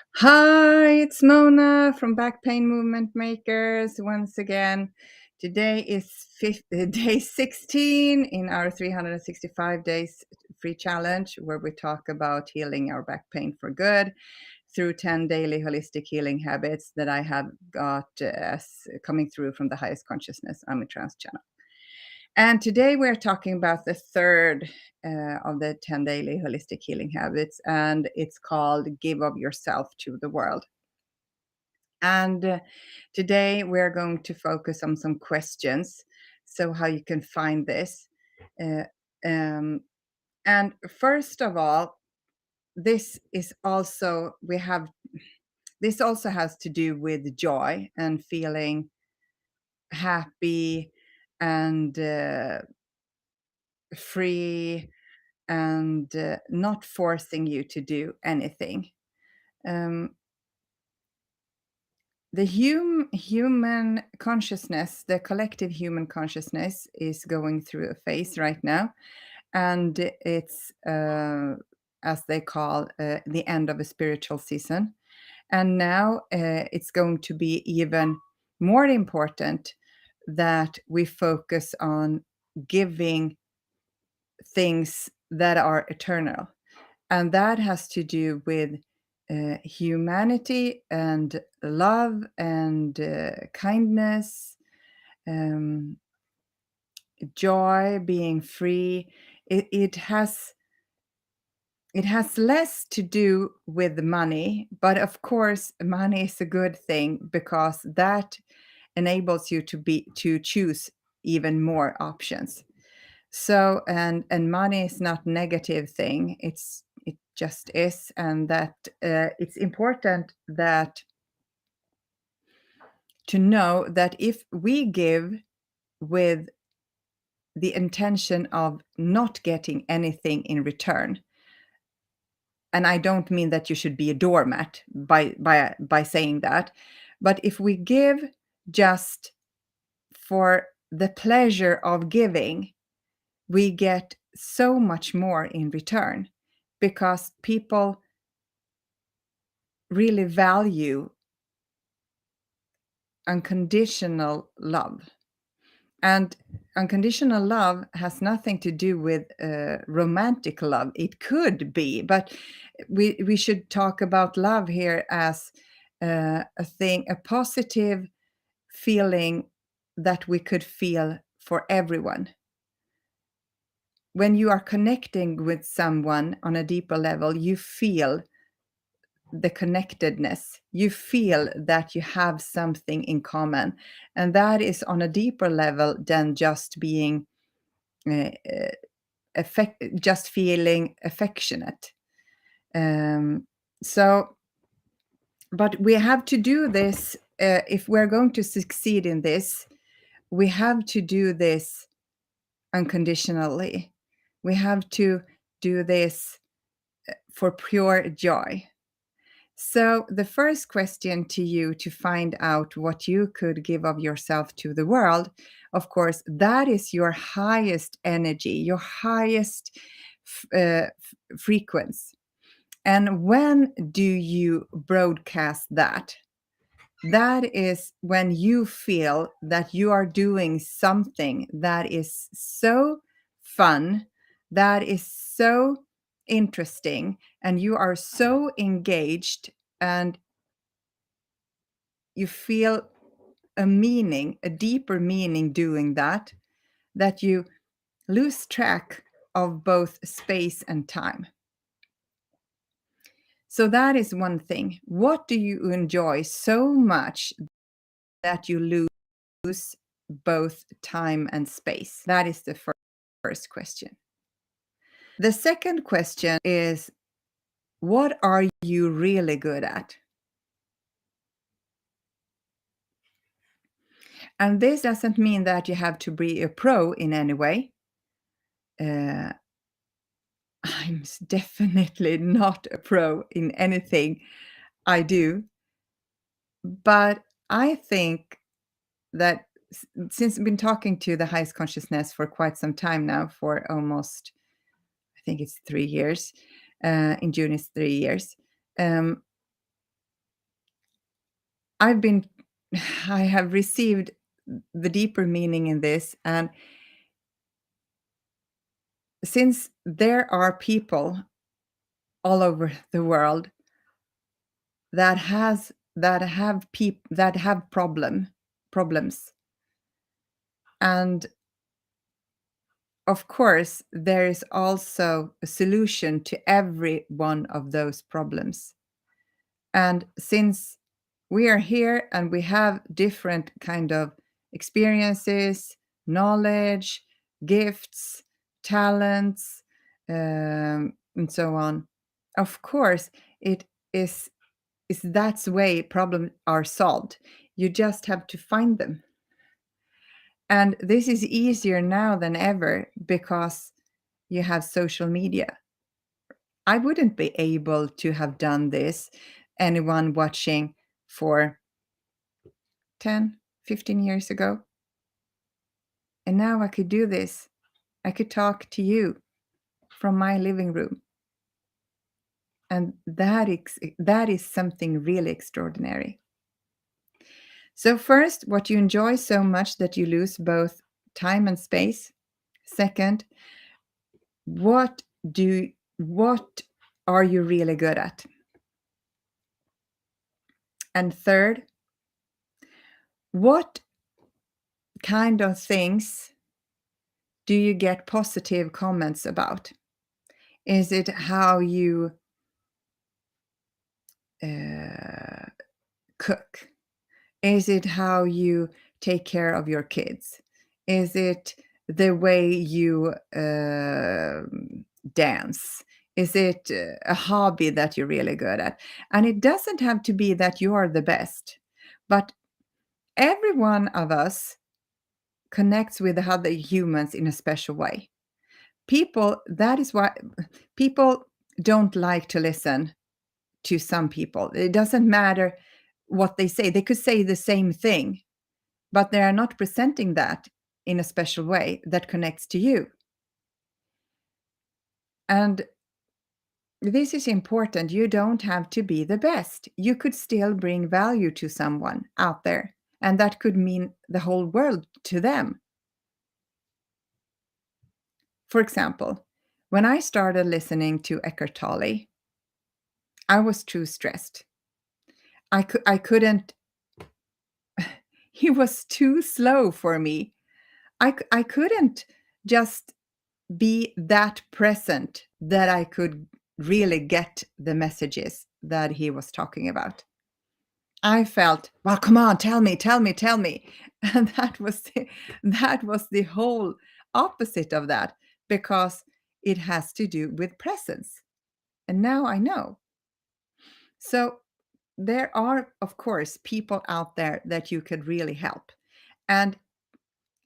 Hi, it's Mona from Back Pain Movement Makers once again. Today is day 16 in our 365 days free challenge, where we talk about healing our back pain for good through 10 daily holistic healing habits that I have got as coming through from the highest consciousness Trans channel. And today we're talking about the third of the 10 daily holistic healing habits, and it's called Give of Yourself to the World. And today we're going to focus on some questions. So, how you can find this. Uh, um, and first of all, this is also, we have, this also has to do with joy and feeling happy and free and not forcing you to do anything. Um, the human consciousness, the collective human consciousness, is going through a phase right now, and it's as they call the end of a spiritual season. And now it's going to be even more important that we focus on giving things that are eternal, and that has to do with humanity and love and kindness, um, joy, being free. It has less to do with money, but of course money is a good thing because that enables you to choose even more options. So, and money is not negative thing. It just is, and that it's important that to know that if we give with the intention of not getting anything in return, and I don't mean that you should be a doormat by saying that, but if we give just for the pleasure of giving, we get so much more in return because people really value unconditional love. And unconditional love has nothing to do with romantic love. It could be, but we should talk about love here as a positive feeling that we could feel for everyone. When you are connecting with someone on a deeper level, you feel the connectedness. You feel that you have something in common, and that is on a deeper level than just being uh, uh, just feeling affectionate. Um, so, but we have to do this if we're going to succeed in this. We have to do this unconditionally. We have to do this for pure joy. So, the first question to you to find out what you could give of yourself to the world, of course, that is your highest energy, your highest frequency. And when do you broadcast that? That is when you feel that you are doing something that is so fun, that is so interesting, and you are so engaged, and you feel a meaning, a deeper meaning doing that, that you lose track of both space and time. So that is one thing. What do you enjoy so much that you lose both time and space? That is the first question. The second question is, what are you really good at? And this doesn't mean that you have to be a pro in any way. I'm definitely not a pro in anything I do, but I think that since I've been talking to the highest consciousness for quite some time now, for almost, I think it's 3 years. In June is 3 years. Um, I've been I have received the deeper meaning in this, and since there are people all over the world that have problems, and of course there is also a solution to every one of those problems. And since we are here and we have different kind of experiences, knowledge, gifts, talents, and so on, of course it is that's way problems are solved. You just have to find them. And this is easier now than ever because you have social media. I wouldn't be able to have done this, anyone watching for 10, 15 years ago. And now I could do this. I could talk to you from my living room. And that is something really extraordinary. So first, what you enjoy so much that you lose both time and space. Second, what what are you really good at? And third, what kind of things do you get positive comments about? Is it how you cook? Is it how you take care of your kids? Is it the way you dance? Is it a hobby that you're really good at? And it doesn't have to be that you are the best, but every one of us connects with other humans in a special way. That is why people don't like to listen to some people. It doesn't matter what they say. They could say the same thing, but they are not presenting that in a special way that connects to you. And this is important. You don't have to be the best. You could still bring value to someone out there, and that could mean the whole world to them. For example, when I started listening to Eckhart Tolle, I was too stressed. I couldn't. He was too slow for me. I couldn't just be that present that I could really get the messages that he was talking about. I felt, well, come on, tell me, tell me, tell me. And that was the whole opposite of that, because it has to do with presence. And now I know. So there are, of course, people out there that you could really help. And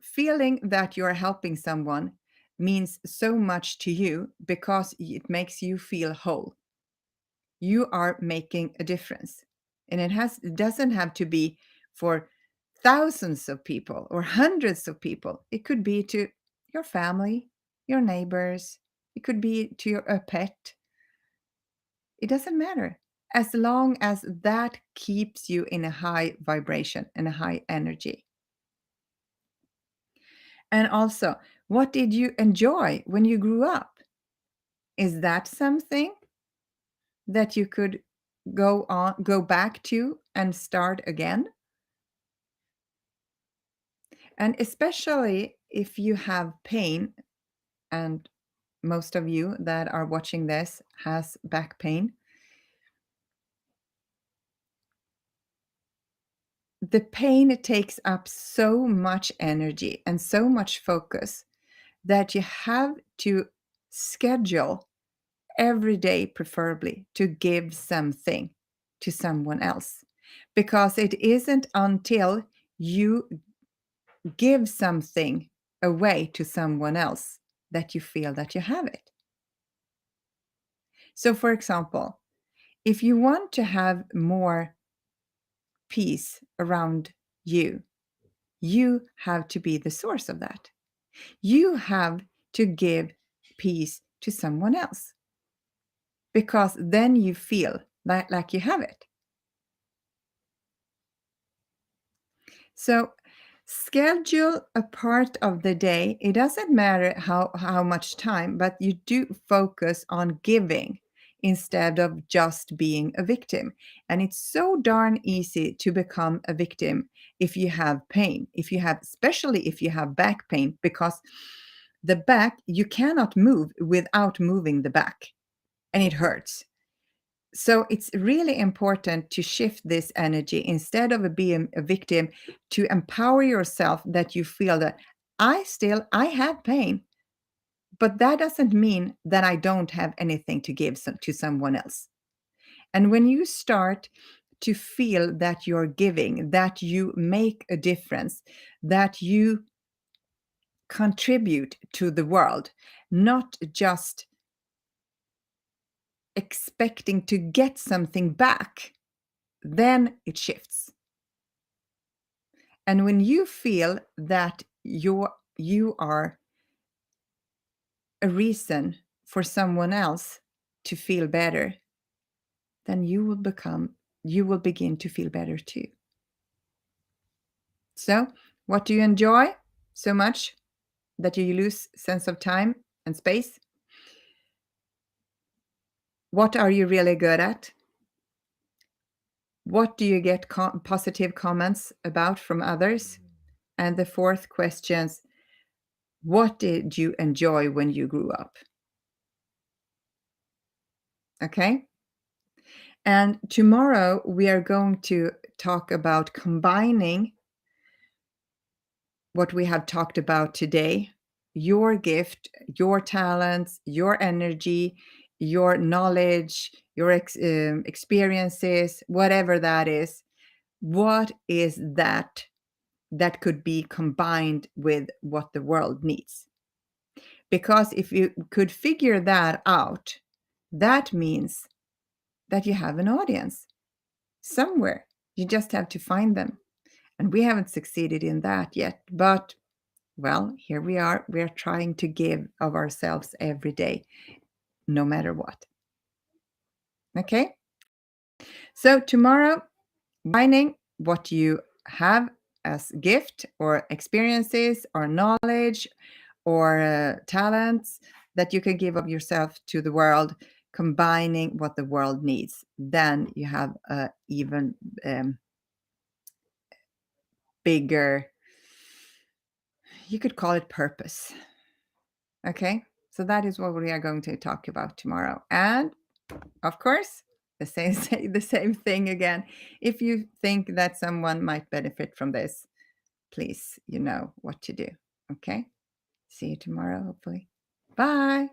feeling that you're helping someone means so much to you because it makes you feel whole. You are making a difference. And it doesn't have to be for thousands of people or hundreds of people. It could be to your family, your neighbors, it could be to a pet. It doesn't matter. As long as that keeps you in a high vibration and a high energy. And also, what did you enjoy when you grew up? Is that something that you could go back to and start again? And especially if you have pain, and most of you that are watching this has back pain, the pain takes up so much energy and so much focus that you have to schedule every day, preferably, to give something to someone else. Because it isn't until you give something away to someone else that you feel that you have it. So, for example, if you want to have more peace around you, you have to be the source of that. You have to give peace to someone else, because then you feel like you have it. So schedule a part of the day. It doesn't matter how much time, but you do focus on giving instead of just being a victim. And it's so darn easy to become a victim if you have pain, especially if you have back pain, because the back, you cannot move without moving the back, and it hurts. So it's really important to shift this energy instead of being a victim, to empower yourself, that you feel that I have pain, but that doesn't mean that I don't have anything to give to someone else. And when you start to feel that you're giving, that you make a difference, that you contribute to the world, not just expecting to get something back, then it shifts. And when you feel that you are a reason for someone else to feel better, then you will begin to feel better too. So, what do you enjoy so much that you lose sense of time and space? What are you really good at? What do you get positive comments about from others? And the fourth question: what did you enjoy when you grew up? Okay? And tomorrow we are going to talk about combining what we have talked about today: your gift, your talents, your energy, your knowledge, your experiences, whatever that is. What is that could be combined with what the world needs? Because if you could figure that out, that means that you have an audience somewhere. You just have to find them. And we haven't succeeded in that yet. But, well, here we are. We're trying to give of ourselves every day, no matter what. Okay? So, tomorrow, combining what you have as gift or experiences or knowledge or talents that you can give of yourself to the world, combining what the world needs, then you have a even bigger, you could call it purpose. Okay, so that is what we are going to talk about tomorrow. And of course, the same thing again. If you think that someone might benefit from this, please, you know what to do. Okay, see you tomorrow, hopefully. Bye.